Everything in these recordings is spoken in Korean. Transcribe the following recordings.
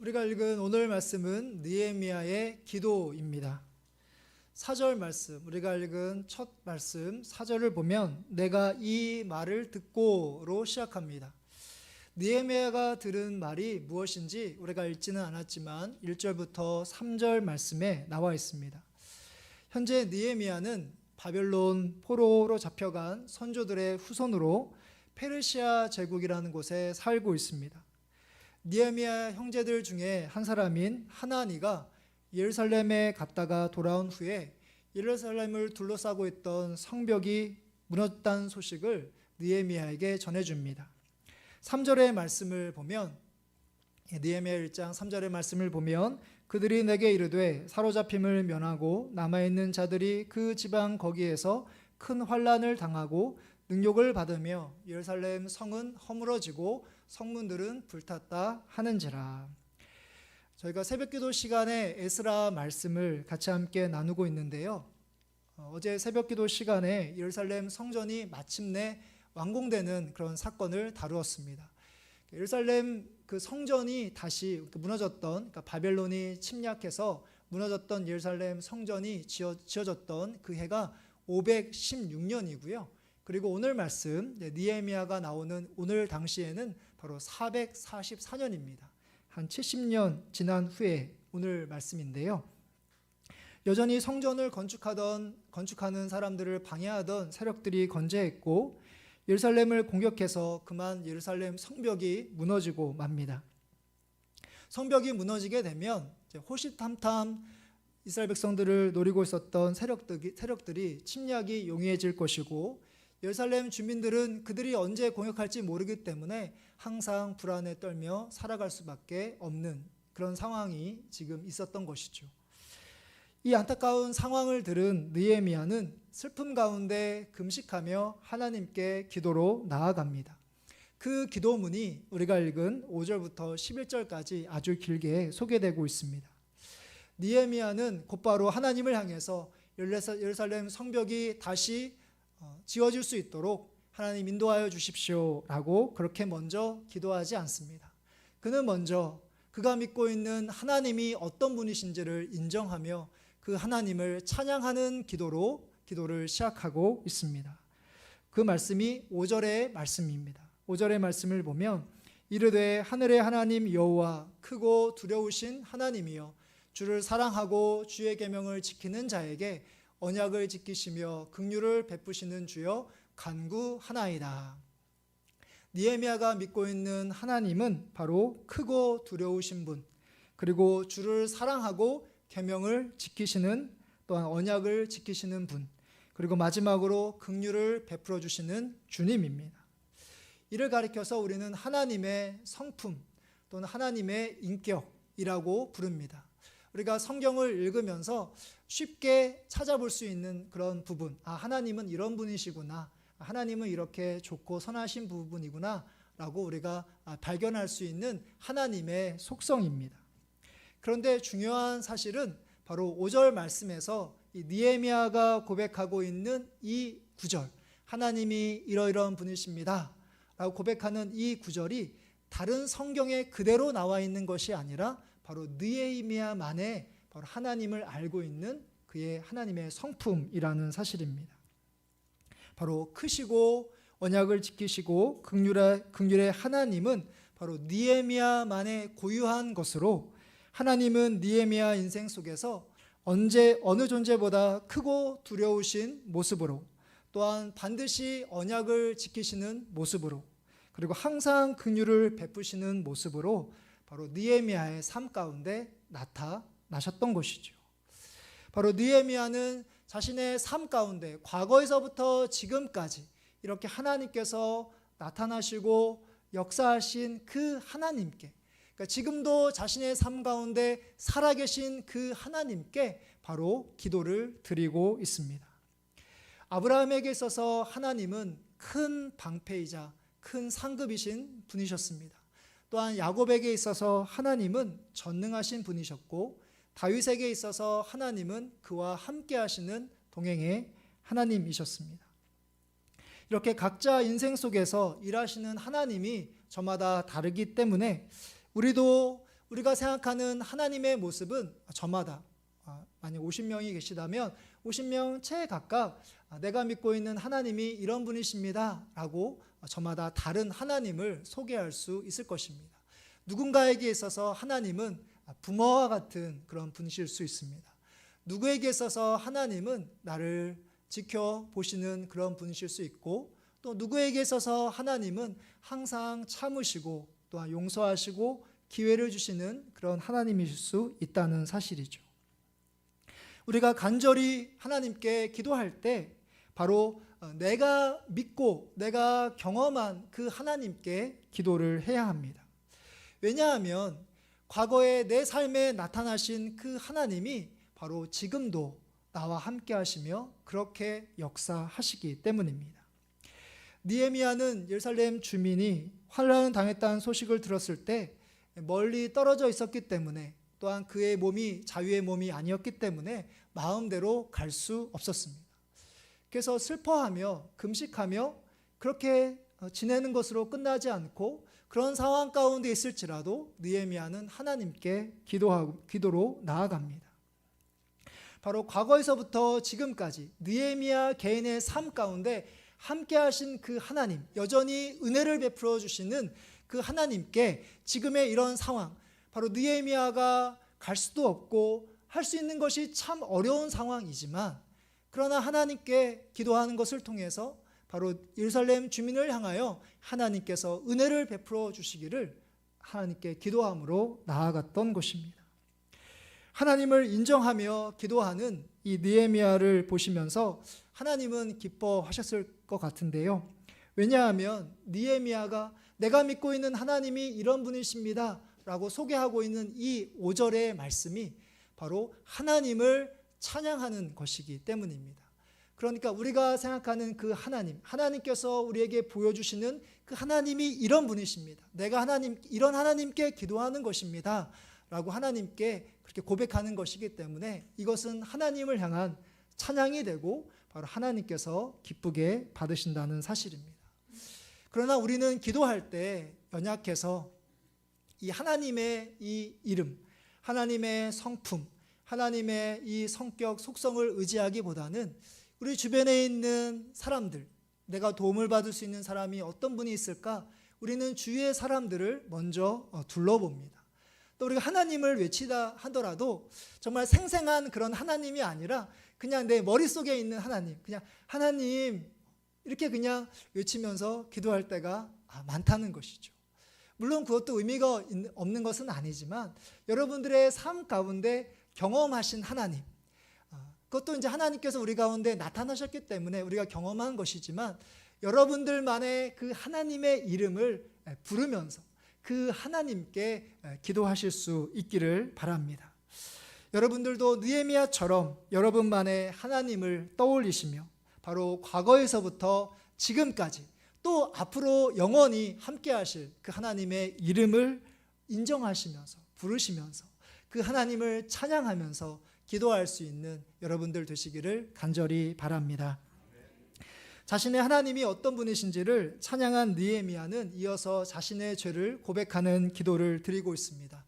우리가 읽은 오늘 말씀은 느헤미야의 기도입니다. 4절 말씀, 우리가 읽은 첫 말씀 4절을 보면 내가 이 말을 듣고로 시작합니다. 느헤미야가 들은 말이 무엇인지 우리가 읽지는 않았지만 1절부터 3절 말씀에 나와 있습니다. 현재 느헤미야는 바벨론 포로로 잡혀간 선조들의 후손으로 페르시아 제국이라는 곳에 살고 있습니다. 느헤미야 형제들 중에 한 사람인 하나니가 예루살렘에 갔다가 돌아온 후에 예루살렘을 둘러싸고 있던 성벽이 무너졌다는 소식을 느헤미야에게 전해줍니다. 3절의 말씀을 보면, 느헤미야 1장 3절의 말씀을 보면 그들이 내게 이르되 사로잡힘을 면하고 남아있는 자들이 그 지방 거기에서 큰 환난을 당하고 능욕을 받으며 예루살렘 성은 허물어지고 성문들은 불탔다 하는지라. 저희가 새벽기도 시간에 에스라 말씀을 같이 함께 나누고 있는데요. 어제 새벽기도 시간에 예루살렘 성전이 마침내 완공되는 그런 사건을 다루었습니다. 예루살렘 그 성전이 다시 무너졌던, 그러니까 바벨론이 침략해서 무너졌던 예루살렘 성전이 지어졌던 그 해가 516년이고요. 그리고 오늘 말씀 느헤미야가 나오는 오늘 당시에는 바로 444년입니다. 한 70년 지난 후에 오늘 말씀인데요. 여전히 성전을 건축하는 사람들을 방해하던 세력들이 건재했고 예루살렘을 공격해서 그만 예루살렘 성벽이 무너지고 맙니다. 성벽이 무너지게 되면 호시탐탐 이스라엘 백성들을 노리고 있었던 세력들이 침략이 용이해질 것이고 예루살렘 주민들은 그들이 언제 공격할지 모르기 때문에 항상 불안에 떨며 살아갈 수밖에 없는 그런 상황이 지금 있었던 것이죠. 이 안타까운 상황을 들은 느헤미야는 슬픔 가운데 금식하며 하나님께 기도로 나아갑니다. 그 기도문이 우리가 읽은 5절부터 11절까지 아주 길게 소개되고 있습니다. 느헤미야는 곧바로 하나님을 향해서 예루살렘 성벽이 다시 지어질 수 있도록 하나님 인도하여 주십시오라고 그렇게 먼저 기도하지 않습니다. 그는 먼저 그가 믿고 있는 하나님이 어떤 분이신지를 인정하며 그 하나님을 찬양하는 기도를 시작하고 있습니다. 그 말씀이 5절의 말씀입니다. 5절의 말씀을 보면 이르되 하늘의 하나님 여호와 크고 두려우신 하나님이여 주를 사랑하고 주의 계명을 지키는 자에게 언약을 지키시며 긍휼을 베푸시는 주여 간구하나이다. 느헤미야가 믿고 있는 하나님은 바로 크고 두려우신 분, 그리고 주를 사랑하고 계명을 지키시는, 또한 언약을 지키시는 분, 그리고 마지막으로 긍휼을 베풀어 주시는 주님입니다. 이를 가리켜서 우리는 하나님의 성품 또는 하나님의 인격이라고 부릅니다. 우리가 성경을 읽으면서 쉽게 찾아볼 수 있는 그런 부분, 하나님은 이런 분이시구나, 하나님은 이렇게 좋고 선하신 부분이구나 라고 우리가 발견할 수 있는 하나님의 속성입니다. 그런데 중요한 사실은 바로 5절 말씀에서 이 느헤미야가 고백하고 있는 이 구절, 하나님이 이러이러한 분이십니다 라고 고백하는 이 구절이 다른 성경에 그대로 나와 있는 것이 아니라 바로 느헤미야만의 바로 하나님을 알고 있는 그의 하나님의 성품이라는 사실입니다. 바로 크시고 언약을 지키시고 긍휼의 하나님은 바로 느헤미야만의 고유한 것으로 하나님은 느헤미야 인생 속에서 어느 존재보다 크고 두려우신 모습으로, 또한 반드시 언약을 지키시는 모습으로, 그리고 항상 긍휼을 베푸시는 모습으로 바로 느헤미야의 삶 가운데 나타나셨던 것이죠. 바로 느헤미야는 자신의 삶 가운데 과거에서부터 지금까지 이렇게 하나님께서 나타나시고 역사하신 그 하나님께, 그러니까 지금도 자신의 삶 가운데 살아계신 그 하나님께 바로 기도를 드리고 있습니다. 아브라함에게 있어서 하나님은 큰 방패이자 큰 상급이신 분이셨습니다. 또한 야곱에게 있어서 하나님은 전능하신 분이셨고 다윗에게 있어서 하나님은 그와 함께 하시는 동행의 하나님이셨습니다. 이렇게 각자 인생 속에서 일하시는 하나님이 저마다 다르기 때문에 우리도 우리가 생각하는 하나님의 모습은 저마다 만약 50명이 계시다면 50명 채 각각 내가 믿고 있는 하나님이 이런 분이십니다 라고 저마다 다른 하나님을 소개할 수 있을 것입니다. 누군가에게 있어서 하나님은 부모와 같은 그런 분이실 수 있습니다. 누구에게 있어서 하나님은 나를 지켜보시는 그런 분이실 수 있고, 또 누구에게 있어서 하나님은 항상 참으시고 또한 용서하시고 기회를 주시는 그런 하나님이실 수 있다는 사실이죠. 우리가 간절히 하나님께 기도할 때 바로 내가 믿고 내가 경험한 그 하나님께 기도를 해야 합니다. 왜냐하면 과거에 내 삶에 나타나신 그 하나님이 바로 지금도 나와 함께 하시며 그렇게 역사하시기 때문입니다. 느헤미야는 예루살렘 주민이 환난을 당했다는 소식을 들었을 때 멀리 떨어져 있었기 때문에, 또한 그의 몸이 자유의 몸이 아니었기 때문에 마음대로 갈 수 없었습니다. 그래서 슬퍼하며 금식하며 그렇게 지내는 것으로 끝나지 않고, 그런 상황 가운데 있을지라도 느헤미야는 하나님께 기도로 나아갑니다. 바로 과거에서부터 지금까지 느헤미야 개인의 삶 가운데 함께 하신 그 하나님, 여전히 은혜를 베풀어 주시는 그 하나님께 지금의 이런 상황, 바로 느헤미야가 갈 수도 없고 할 수 있는 것이 참 어려운 상황이지만, 그러나 하나님께 기도하는 것을 통해서 바로 예루살렘 주민을 향하여 하나님께서 은혜를 베풀어 주시기를 하나님께 기도함으로 나아갔던 것입니다. 하나님을 인정하며 기도하는 이 느헤미야를 보시면서 하나님은 기뻐하셨을 것 같은데요. 왜냐하면 느헤미야가 내가 믿고 있는 하나님이 이런 분이십니다 라고 소개하고 있는 이 5절의 말씀이 바로 하나님을 찬양하는 것이기 때문입니다. 그러니까 우리가 생각하는 그 하나님, 하나님께서 우리에게 보여주시는 그 하나님이 이런 분이십니다. 내가 이런 하나님께 기도하는 것입니다 라고 하나님께 그렇게 고백하는 것이기 때문에 이것은 하나님을 향한 찬양이 되고 바로 하나님께서 기쁘게 받으신다는 사실입니다. 그러나 우리는 기도할 때 연약해서 이 하나님의 이 이름, 하나님의 성품, 하나님의 이 성격, 속성을 의지하기보다는 우리 주변에 있는 사람들, 내가 도움을 받을 수 있는 사람이 어떤 분이 있을까? 우리는 주위의 사람들을 먼저 둘러봅니다. 또 우리가 하나님을 외치다 하더라도 정말 생생한 그런 하나님이 아니라 그냥 내 머릿속에 있는 하나님, 그냥 하나님 이렇게 그냥 외치면서 기도할 때가 많다는 것이죠. 물론 그것도 의미가 없는 것은 아니지만 여러분들의 삶 가운데 경험하신 하나님, 그것도 이제 하나님께서 우리 가운데 나타나셨기 때문에 우리가 경험한 것이지만 여러분들만의 그 하나님의 이름을 부르면서 그 하나님께 기도하실 수 있기를 바랍니다. 여러분들도 느헤미야처럼 여러분만의 하나님을 떠올리시며 바로 과거에서부터 지금까지 또 앞으로 영원히 함께 하실 그 하나님의 이름을 인정하시면서 부르시면서 그 하나님을 찬양하면서 기도할 수 있는 여러분들 되시기를 간절히 바랍니다. 자신의 하나님이 어떤 분이신지를 찬양한 느헤미야는 이어서 자신의 죄를 고백하는 기도를 드리고 있습니다.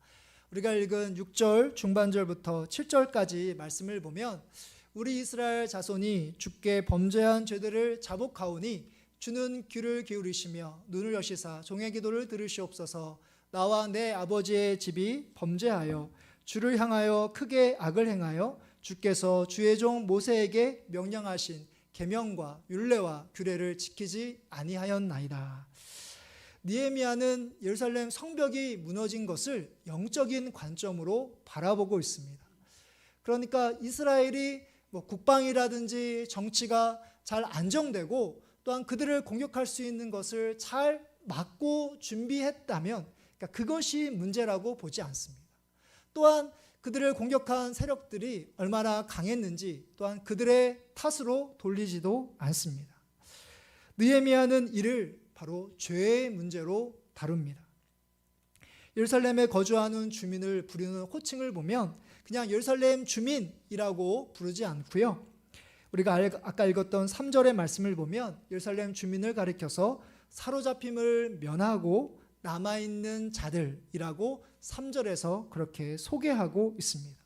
우리가 읽은 6절 중반절부터 7절까지 말씀을 보면 우리 이스라엘 자손이 주께 범죄한 죄들을 자복하오니 주는 귀를 기울이시며 눈을 여시사 종의 기도를 들으시옵소서. 나와 내 아버지의 집이 범죄하여 주를 향하여 크게 악을 행하여 주께서 주의 종 모세에게 명령하신 계명과 율례와 규례를 지키지 아니하였나이다. 느헤미야는 예루살렘 성벽이 무너진 것을 영적인 관점으로 바라보고 있습니다. 그러니까 이스라엘이 국방이라든지 정치가 잘 안정되고 또한 그들을 공격할 수 있는 것을 잘 막고 준비했다면 그것이 문제라고 보지 않습니다. 또한 그들을 공격한 세력들이 얼마나 강했는지 또한 그들의 탓으로 돌리지도 않습니다. 느헤미야는 이를 바로 죄의 문제로 다룹니다. 예루살렘에 거주하는 주민을 부르는 호칭을 보면 그냥 예루살렘 주민이라고 부르지 않고요. 우리가 아까 읽었던 3절의 말씀을 보면 예루살렘 주민을 가리켜서 사로잡힘을 면하고 남아있는 자들이라고 3절에서 그렇게 소개하고 있습니다.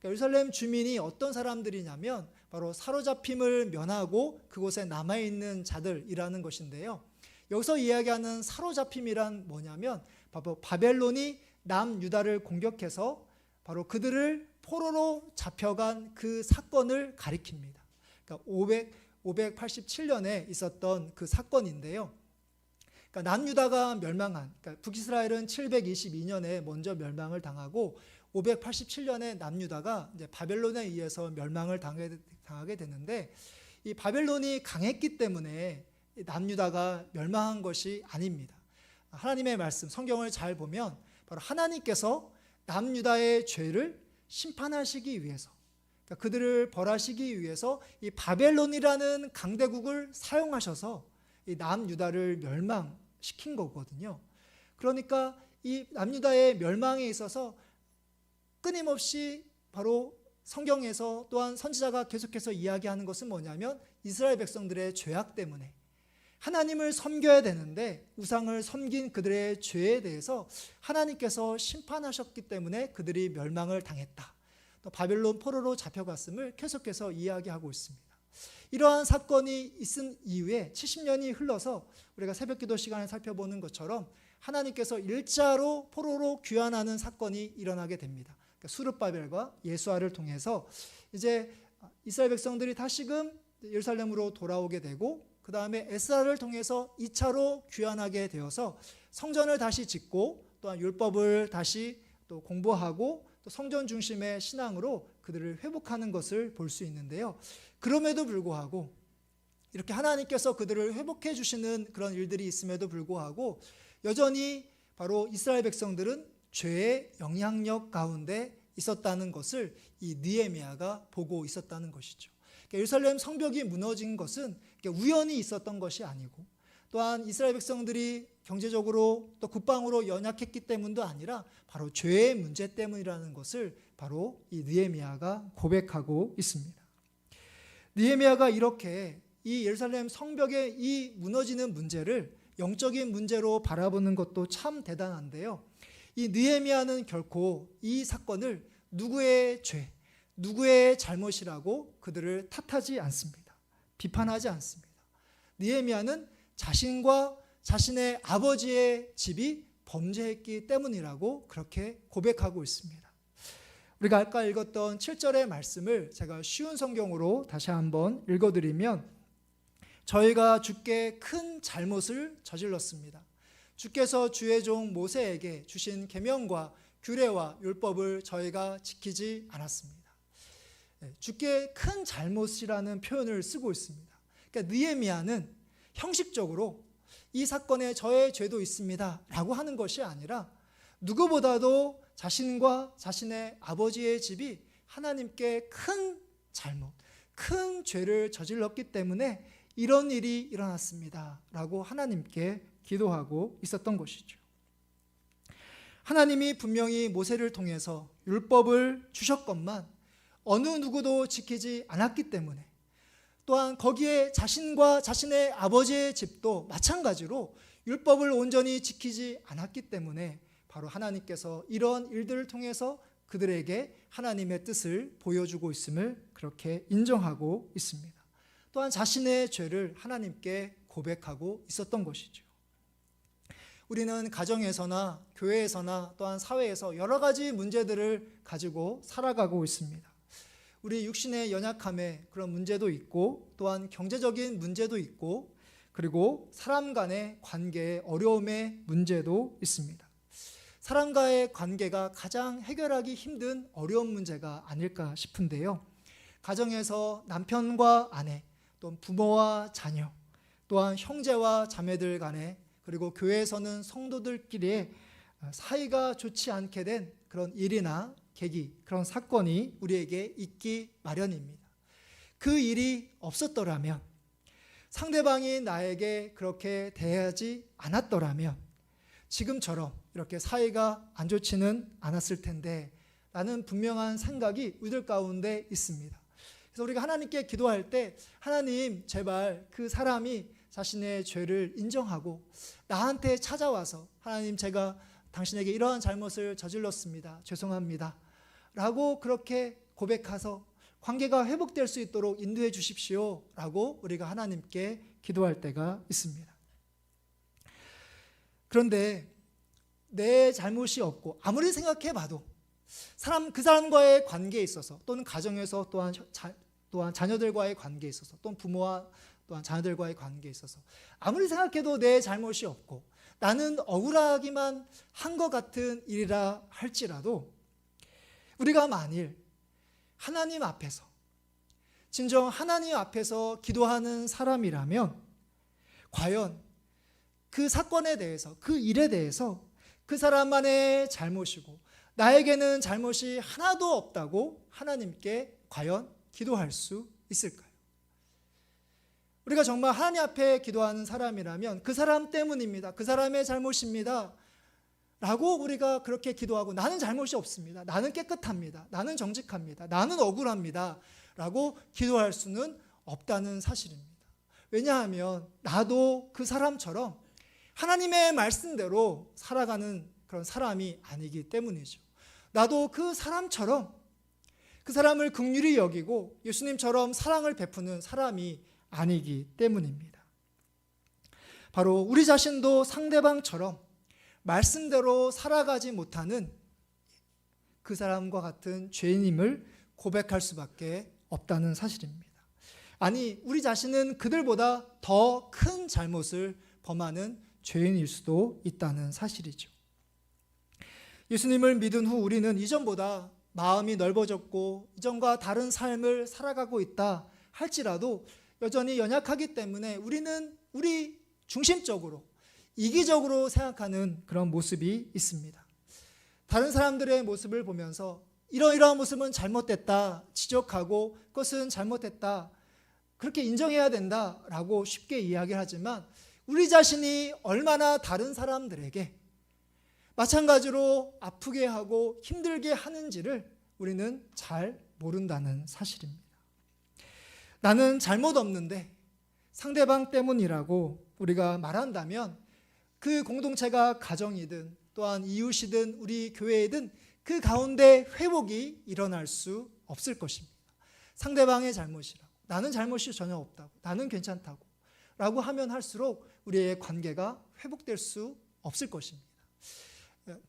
예루살렘 주민이 어떤 사람들이냐면 바로 사로잡힘을 면하고 그곳에 남아있는 자들이라는 것인데요. 여기서 이야기하는 사로잡힘이란 뭐냐면 바로 바벨론이 남유다를 공격해서 바로 그들을 포로로 잡혀간 그 사건을 가리킵니다. 그러니까 587년에 있었던 그 사건인데요. 그러니까 남유다가 멸망한, 그러니까 북이스라엘은 722년에 먼저 멸망을 당하고 587년에 남유다가 이제 바벨론에 의해서 멸망을 당하게 되는데, 이 바벨론이 강했기 때문에 남유다가 멸망한 것이 아닙니다. 하나님의 말씀, 성경을 잘 보면 바로 하나님께서 남유다의 죄를 심판하시기 위해서, 그러니까 그들을 벌하시기 위해서 이 바벨론이라는 강대국을 사용하셔서 이 남유다를 멸망시킨 거거든요. 그러니까 이 남유다의 멸망에 있어서 끊임없이 바로 성경에서 또한 선지자가 계속해서 이야기하는 것은 뭐냐면 이스라엘 백성들의 죄악 때문에 하나님을 섬겨야 되는데 우상을 섬긴 그들의 죄에 대해서 하나님께서 심판하셨기 때문에 그들이 멸망을 당했다. 또 바벨론 포로로 잡혀갔음을 계속해서 이야기하고 있습니다. 이러한 사건이 있은 이후에 70년이 흘러서 우리가 새벽기도 시간에 살펴보는 것처럼 하나님께서 일자로 포로로 귀환하는 사건이 일어나게 됩니다. 그러니까 수르바벨과 예수아를 통해서 이제 이스라엘 백성들이 다시금 예루살렘으로 돌아오게 되고, 그 다음에 에스라를 통해서 2차로 귀환하게 되어서 성전을 다시 짓고 또한 율법을 다시 또 공부하고 또 성전 중심의 신앙으로 그들을 회복하는 것을 볼 수 있는데요. 그럼에도 불구하고 이렇게 하나님께서 그들을 회복해 주시는 그런 일들이 있음에도 불구하고 여전히 바로 이스라엘 백성들은 죄의 영향력 가운데 있었다는 것을 이 느헤미야가 보고 있었다는 것이죠. 그러니까 예루살렘 성벽이 무너진 것은 우연히 있었던 것이 아니고, 또한 이스라엘 백성들이 경제적으로 또 국방으로 연약했기 때문도 아니라 바로 죄의 문제 때문이라는 것을 바로 이 느헤미야가 고백하고 있습니다. 느헤미야가 이렇게 이 예루살렘 성벽의 이 무너지는 문제를 영적인 문제로 바라보는 것도 참 대단한데요. 이 느헤미야는 결코 이 사건을 누구의 죄, 누구의 잘못이라고 그들을 탓하지 않습니다. 비판하지 않습니다. 느헤미야는 자신과 자신의 아버지의 집이 범죄했기 때문이라고 그렇게 고백하고 있습니다. 우리가 아까 읽었던 7절의 말씀을 제가 쉬운 성경으로 다시 한번 읽어드리면, 저희가 주께 큰 잘못을 저질렀습니다. 주께서 주의 종 모세에게 주신 계명과 규례와 율법을 저희가 지키지 않았습니다. 주께 큰 잘못이라는 표현을 쓰고 있습니다. 그러니까 느헤미야는 형식적으로 이 사건에 저의 죄도 있습니다 라고 하는 것이 아니라 누구보다도 자신과 자신의 아버지의 집이 하나님께 큰 잘못, 큰 죄를 저질렀기 때문에 이런 일이 일어났습니다 라고 하나님께 기도하고 있었던 것이죠. 하나님이 분명히 모세를 통해서 율법을 주셨건만 어느 누구도 지키지 않았기 때문에, 또한 거기에 자신과 자신의 아버지의 집도 마찬가지로 율법을 온전히 지키지 않았기 때문에 바로 하나님께서 이런 일들을 통해서 그들에게 하나님의 뜻을 보여주고 있음을 그렇게 인정하고 있습니다. 또한 자신의 죄를 하나님께 고백하고 있었던 것이죠. 우리는 가정에서나 교회에서나 또한 사회에서 여러 가지 문제들을 가지고 살아가고 있습니다. 우리 육신의 연약함에 그런 문제도 있고, 또한 경제적인 문제도 있고, 그리고 사람 간의 관계의 어려움의 문제도 있습니다. 사람과의 관계가 가장 해결하기 힘든 어려운 문제가 아닐까 싶은데요. 가정에서 남편과 아내, 또 부모와 자녀, 또한 형제와 자매들 간에, 그리고 교회에서는 성도들끼리의 사이가 좋지 않게 된 그런 일이나 계기, 그런 사건이 우리에게 있기 마련입니다. 그 일이 없었더라면, 상대방이 나에게 그렇게 대하지 않았더라면 지금처럼 이렇게 사이가 안 좋지는 않았을 텐데 라는 분명한 생각이 우리들 가운데 있습니다. 그래서 우리가 하나님께 기도할 때, 하나님 제발 그 사람이 자신의 죄를 인정하고 나한테 찾아와서 하나님, 제가 당신에게 이러한 잘못을 저질렀습니다. 죄송합니다. 라고 그렇게 고백해서 관계가 회복될 수 있도록 인도해 주십시오. 라고 우리가 하나님께 기도할 때가 있습니다. 그런데 내 잘못이 없고 아무리 생각해 봐도 그 사람과의 관계에 있어서 또는 가정에서 또한 자녀들과의 관계에 있어서 또는 부모와 또한 자녀들과의 관계에 있어서 아무리 생각해도 내 잘못이 없고 나는 억울하기만 한 것 같은 일이라 할지라도 우리가 만일 하나님 앞에서 진정 하나님 앞에서 기도하는 사람이라면 과연 그 사건에 대해서, 그 일에 대해서 그 사람만의 잘못이고 나에게는 잘못이 하나도 없다고 하나님께 과연 기도할 수 있을까요? 우리가 정말 하나님 앞에 기도하는 사람이라면 그 사람 때문입니다, 그 사람의 잘못입니다 라고 우리가 그렇게 기도하고 나는 잘못이 없습니다, 나는 깨끗합니다, 나는 정직합니다, 나는 억울합니다 라고 기도할 수는 없다는 사실입니다. 왜냐하면 나도 그 사람처럼 하나님의 말씀대로 살아가는 그런 사람이 아니기 때문이죠. 나도 그 사람처럼 그 사람을 긍휼히 여기고 예수님처럼 사랑을 베푸는 사람이 아니기 때문입니다. 바로 우리 자신도 상대방처럼 말씀대로 살아가지 못하는 그 사람과 같은 죄인임을 고백할 수밖에 없다는 사실입니다. 아니, 우리 자신은 그들보다 더 큰 잘못을 범하는 죄인일 수도 있다는 사실이죠. 예수님을 믿은 후 우리는 이전보다 마음이 넓어졌고 이전과 다른 삶을 살아가고 있다 할지라도 여전히 연약하기 때문에 우리는 우리 중심적으로 이기적으로 생각하는 그런 모습이 있습니다. 다른 사람들의 모습을 보면서 이러이러한 모습은 잘못됐다 지적하고 그것은 잘못됐다 그렇게 인정해야 된다라고 쉽게 이야기하지만 우리 자신이 얼마나 다른 사람들에게 마찬가지로 아프게 하고 힘들게 하는지를 우리는 잘 모른다는 사실입니다. 나는 잘못 없는데 상대방 때문이라고 우리가 말한다면 그 공동체가 가정이든 또한 이웃이든 우리 교회이든 그 가운데 회복이 일어날 수 없을 것입니다. 상대방의 잘못이라고, 나는 잘못이 전혀 없다고, 나는 괜찮다고 라고 하면 할수록 우리의 관계가 회복될 수 없을 것입니다.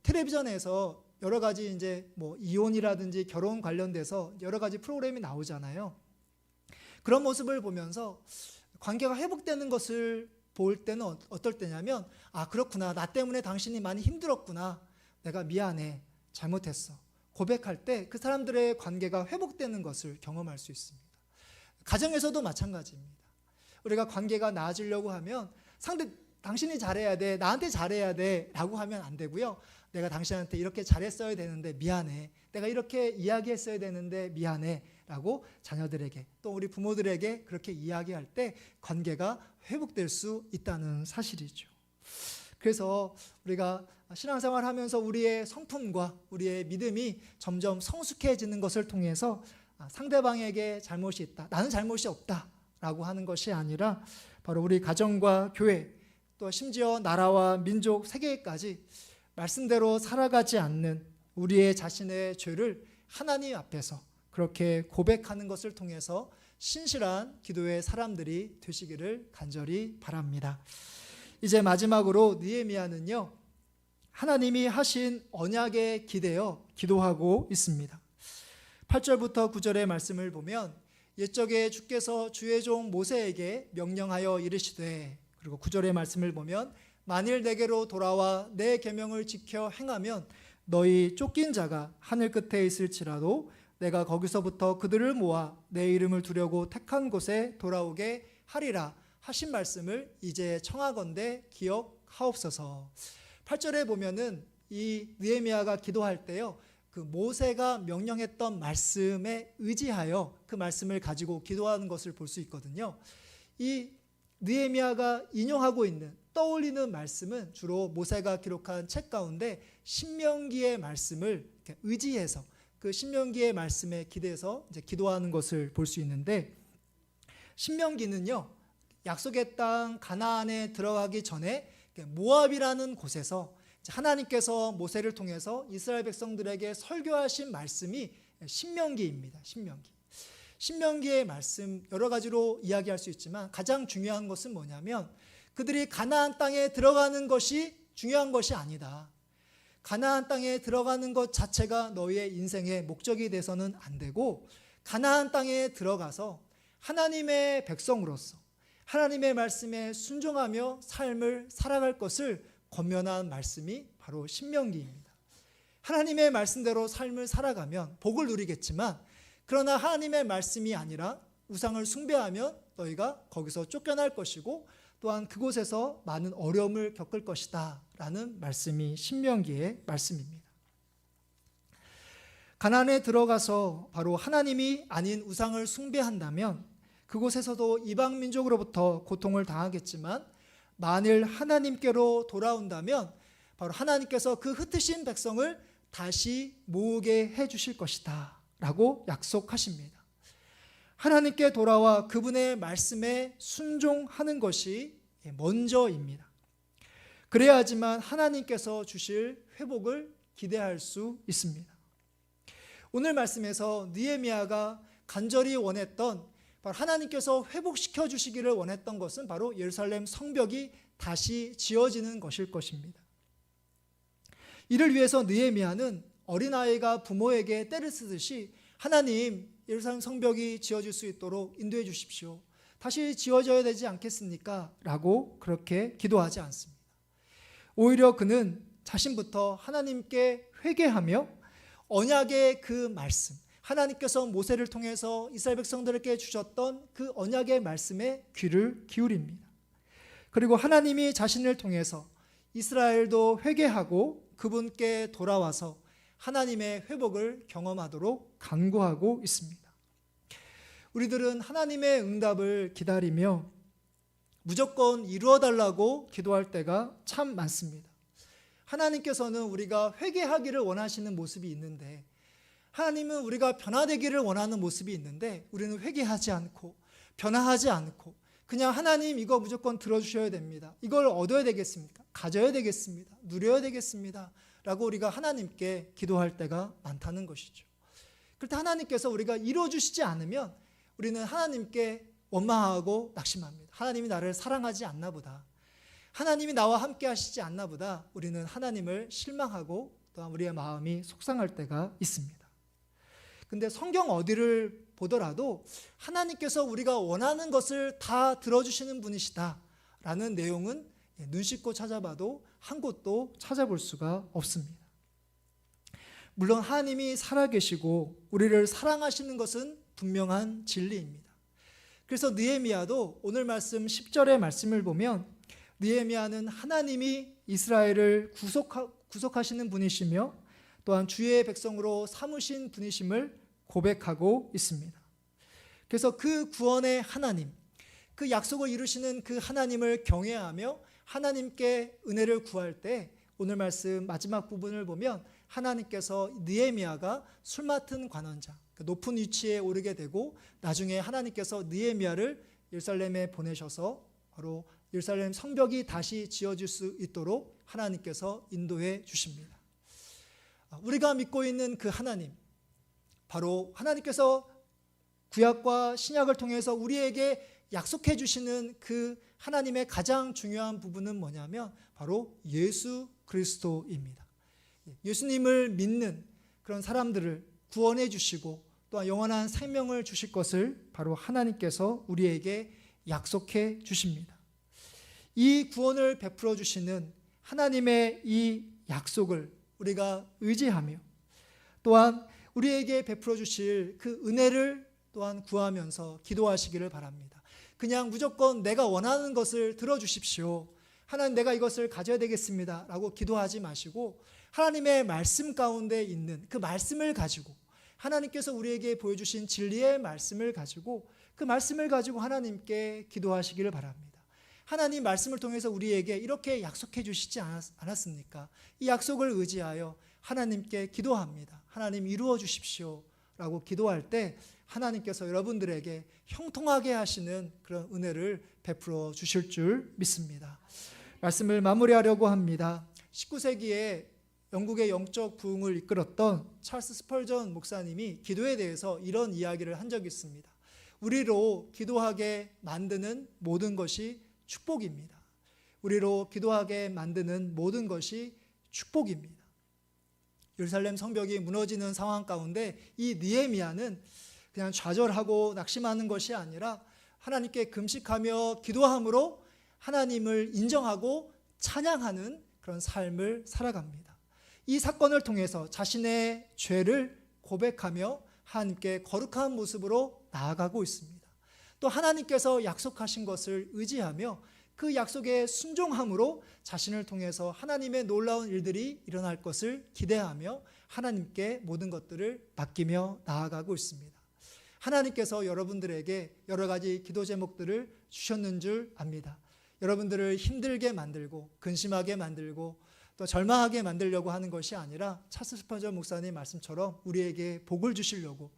텔레비전에서 여러 가지 이제 뭐 이혼이라든지 결혼 관련돼서 여러 가지 프로그램이 나오잖아요. 그런 모습을 보면서 관계가 회복되는 것을 볼 때는 어떨 때냐면 아, 그렇구나, 나 때문에 당신이 많이 힘들었구나, 내가 미안해, 잘못했어 고백할 때 그 사람들의 관계가 회복되는 것을 경험할 수 있습니다. 가정에서도 마찬가지입니다. 우리가 관계가 나아지려고 하면 당신이 잘해야 돼, 나한테 잘해야 돼 라고 하면 안 되고요. 내가 당신한테 이렇게 잘했어야 되는데 미안해, 내가 이렇게 이야기했어야 되는데 미안해 라고 자녀들에게 또 우리 부모들에게 그렇게 이야기할 때 관계가 회복될 수 있다는 사실이죠. 그래서 우리가 신앙생활 하면서 우리의 성품과 우리의 믿음이 점점 성숙해지는 것을 통해서 상대방에게 잘못이 있다, 나는 잘못이 없다 라고 하는 것이 아니라 바로 우리 가정과 교회 또 심지어 나라와 민족, 세계까지 말씀대로 살아가지 않는 우리의 자신의 죄를 하나님 앞에서 그렇게 고백하는 것을 통해서 신실한 기도의 사람들이 되시기를 간절히 바랍니다. 이제 마지막으로 느헤미야는요, 하나님이 하신 언약에 기대어 기도하고 있습니다. 8절부터 9절의 말씀을 보면 옛적에 주께서 주의 종 모세에게 명령하여 이르시되, 그리고 9절의 말씀을 보면 만일 내게로 돌아와 내 계명을 지켜 행하면 너희 쫓긴 자가 하늘 끝에 있을지라도 내가 거기서부터 그들을 모아 내 이름을 두려고 택한 곳에 돌아오게 하리라 하신 말씀을 이제 청하건대 기억하옵소서. 8절에 보면은 이 느헤미야가 기도할 때요, 그 모세가 명령했던 말씀에 의지하여 그 말씀을 가지고 기도하는 것을 볼 수 있거든요. 이 느헤미야가 인용하고 있는 떠올리는 말씀은 주로 모세가 기록한 책 가운데 신명기의 말씀을 의지해서 그 신명기의 말씀에 기대서 이제 기도하는 것을 볼 수 있는데, 신명기는요 약속의 땅 가나안에 들어가기 전에 모압이라는 곳에서 하나님께서 모세를 통해서 이스라엘 백성들에게 설교하신 말씀이 신명기입니다. 신명기의 말씀 여러 가지로 이야기할 수 있지만 가장 중요한 것은 뭐냐면 그들이 가나안 땅에 들어가는 것이 중요한 것이 아니다. 가나안 땅에 들어가는 것 자체가 너희의 인생의 목적이 돼서는 안 되고 가나안 땅에 들어가서 하나님의 백성으로서 하나님의 말씀에 순종하며 삶을 살아갈 것을 권면한 말씀이 바로 신명기입니다. 하나님의 말씀대로 삶을 살아가면 복을 누리겠지만 그러나 하나님의 말씀이 아니라 우상을 숭배하면 너희가 거기서 쫓겨날 것이고 또한 그곳에서 많은 어려움을 겪을 것이다 라는 말씀이 신명기의 말씀입니다. 가나안에 들어가서 바로 하나님이 아닌 우상을 숭배한다면 그곳에서도 이방 민족으로부터 고통을 당하겠지만 만일 하나님께로 돌아온다면 바로 하나님께서 그 흩으신 백성을 다시 모으게 해 주실 것이다 라고 약속하십니다. 하나님께 돌아와 그분의 말씀에 순종하는 것이 먼저입니다. 그래야지만 하나님께서 주실 회복을 기대할 수 있습니다. 오늘 말씀에서 느헤미야가 간절히 원했던 바로 하나님께서 회복시켜 주시기를 원했던 것은 바로 예루살렘 성벽이 다시 지어지는 것일 것입니다. 이를 위해서 느헤미야는 어린아이가 부모에게 때를 쓰듯이 하나님 예루살렘 성벽이 지어질 수 있도록 인도해 주십시오. 다시 지어져야 되지 않겠습니까? 라고 그렇게 기도하지 않습니다. 오히려 그는 자신부터 하나님께 회개하며 언약의 그 말씀, 하나님께서 모세를 통해서 이스라엘 백성들에게 주셨던 그 언약의 말씀에 귀를 기울입니다. 그리고 하나님이 자신을 통해서 이스라엘도 회개하고 그분께 돌아와서 하나님의 회복을 경험하도록 간구하고 있습니다. 우리들은 하나님의 응답을 기다리며 무조건 이루어달라고 기도할 때가 참 많습니다. 하나님께서는 우리가 회개하기를 원하시는 모습이 있는데 하나님은 우리가 변화되기를 원하는 모습이 있는데 우리는 회개하지 않고 변화하지 않고 그냥 하나님 이거 무조건 들어주셔야 됩니다. 이걸 얻어야 되겠습니까? 가져야 되겠습니다. 누려야 되겠습니다. 라고 우리가 하나님께 기도할 때가 많다는 것이죠. 그럴 때 하나님께서 우리가 이루어주시지 않으면 우리는 하나님께 원망하고 낙심합니다. 하나님이 나를 사랑하지 않나 보다. 하나님이 나와 함께 하시지 않나 보다. 우리는 하나님을 실망하고 또한 우리의 마음이 속상할 때가 있습니다. 근데 성경 어디를 보더라도 하나님께서 우리가 원하는 것을 다 들어주시는 분이시다 라는 내용은 눈 씻고 찾아봐도 한 곳도 찾아볼 수가 없습니다. 물론 하나님이 살아계시고 우리를 사랑하시는 것은 분명한 진리입니다. 그래서 느헤미야도 오늘 말씀 10절의 말씀을 보면 느헤미야는 하나님이 이스라엘을 구속하시는 분이시며 또한 주의 백성으로 삼으신 분이심을 고백하고 있습니다. 그래서 그 구원의 하나님, 그 약속을 이루시는 그 하나님을 경외하며 하나님께 은혜를 구할 때 오늘 말씀 마지막 부분을 보면 하나님께서 느헤미야가 술 맡은 관원장, 높은 위치에 오르게 되고 나중에 하나님께서 느헤미야를 예루살렘에 보내셔서 바로 예루살렘 성벽이 다시 지어질 수 있도록 하나님께서 인도해 주십니다. 우리가 믿고 있는 그 하나님, 바로 하나님께서 구약과 신약을 통해서 우리에게 약속해 주시는 그 하나님의 가장 중요한 부분은 뭐냐면 바로 예수 그리스도입니다. 예수님을 믿는 그런 사람들을 구원해 주시고 또한 영원한 생명을 주실 것을 바로 하나님께서 우리에게 약속해 주십니다. 이 구원을 베풀어 주시는 하나님의 이 약속을 우리가 의지하며 또한 우리에게 베풀어 주실 그 은혜를 또한 구하면서 기도하시기를 바랍니다. 그냥 무조건 내가 원하는 것을 들어주십시오. 하나님 내가 이것을 가져야 되겠습니다. 라고 기도하지 마시고 하나님의 말씀 가운데 있는 그 말씀을 가지고 하나님께서 우리에게 보여주신 진리의 말씀을 가지고 그 말씀을 가지고 하나님께 기도하시기를 바랍니다. 하나님 말씀을 통해서 우리에게 이렇게 약속해 주시지 않았습니까? 이 약속을 의지하여 하나님께 기도합니다. 하나님 이루어 주십시오 라고 기도할 때 하나님께서 여러분들에게 형통하게 하시는 그런 은혜를 베풀어 주실 줄 믿습니다. 말씀을 마무리하려고 합니다. 19세기에 영국의 영적 부흥을 이끌었던 찰스 스펄전 목사님이 기도에 대해서 이런 이야기를 한 적이 있습니다. 우리로 기도하게 만드는 모든 것이 축복입니다. 우리로 기도하게 만드는 모든 것이 축복입니다. 예루살렘 성벽이 무너지는 상황 가운데 이 느헤미야는 그냥 좌절하고 낙심하는 것이 아니라 하나님께 금식하며 기도함으로 하나님을 인정하고 찬양하는 그런 삶을 살아갑니다. 이 사건을 통해서 자신의 죄를 고백하며 하나님께 거룩한 모습으로 나아가고 있습니다. 또 하나님께서 약속하신 것을 의지하며 그 약속에 순종함으로 자신을 통해서 하나님의 놀라운 일들이 일어날 것을 기대하며 하나님께 모든 것들을 맡기며 나아가고 있습니다. 하나님께서 여러분들에게 여러 가지 기도 제목들을 주셨는 줄 압니다. 여러분들을 힘들게 만들고 근심하게 만들고 또 절망하게 만들려고 하는 것이 아니라 찰스 스펄전 목사님 말씀처럼 우리에게 복을 주시려고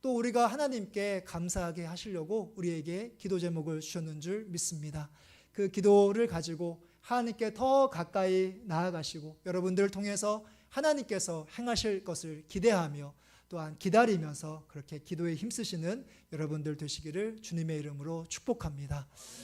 또 우리가 하나님께 감사하게 하시려고 우리에게 기도 제목을 주셨는 줄 믿습니다. 그 기도를 가지고 하나님께 더 가까이 나아가시고 여러분들을 통해서 하나님께서 행하실 것을 기대하며 또한 기다리면서 그렇게 기도에 힘쓰시는 여러분들 되시기를 주님의 이름으로 축복합니다.